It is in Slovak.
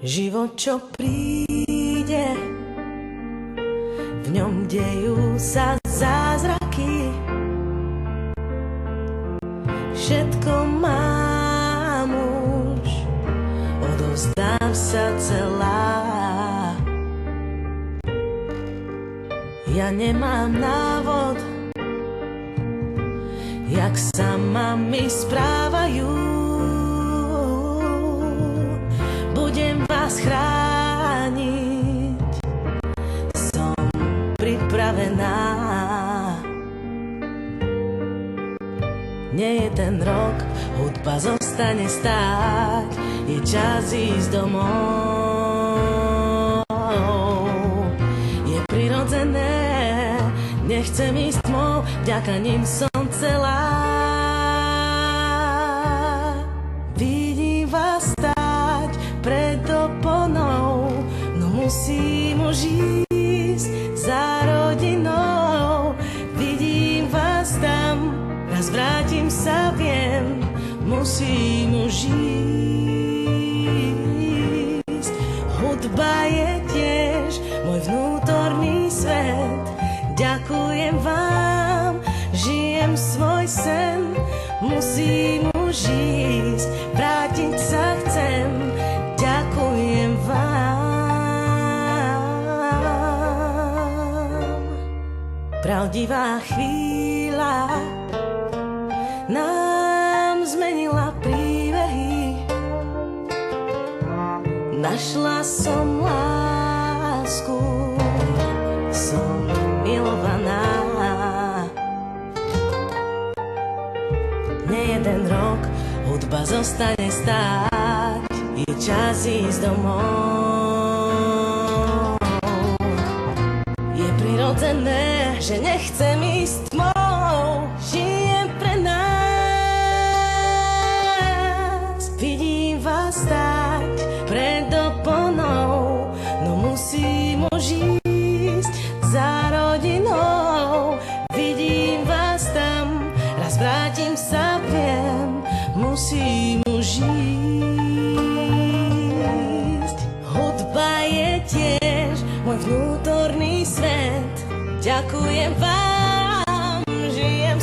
Život, čo príde, v ňom dejú sa zázraky. Všetko mám už, odovzdám sa celá. Ja nemám návod, jak sa mami správajú. Budem vás chrániť, som pripravená. Nie je ten rok, hudba zostane stáť, je čas ísť domov. Je prirodzené, nechcem ísť tmou, vďaka nim som celá. Vidím vás stáť pred oponou, no musím už ísť za rodinou. Vidím vás tam, raz vrátim sa, viem, musím už ísť. Hudba je tiež môj vnútorný svet. Ďakujem vám, žijem svoj sen. Musím už ísť, vrátiť sa chcem. Ďakujem vám. Pravdivá chvíľa nám zmenila príbehy. Našla som lásku, som milovaná. Nie jeden rok, hudba zostane stáť, je čas ísť domov. Je prirodzené, že nechcem ísť tmou, žijem pre nás. Vidím vás stáť pred oponou, no musím už ísť za rodinou. Vidím vás tam, raz vrátim sa, viem, musím už ísť. Hudba je tiež môj vnútorný svet. Ďakujem vám, žijem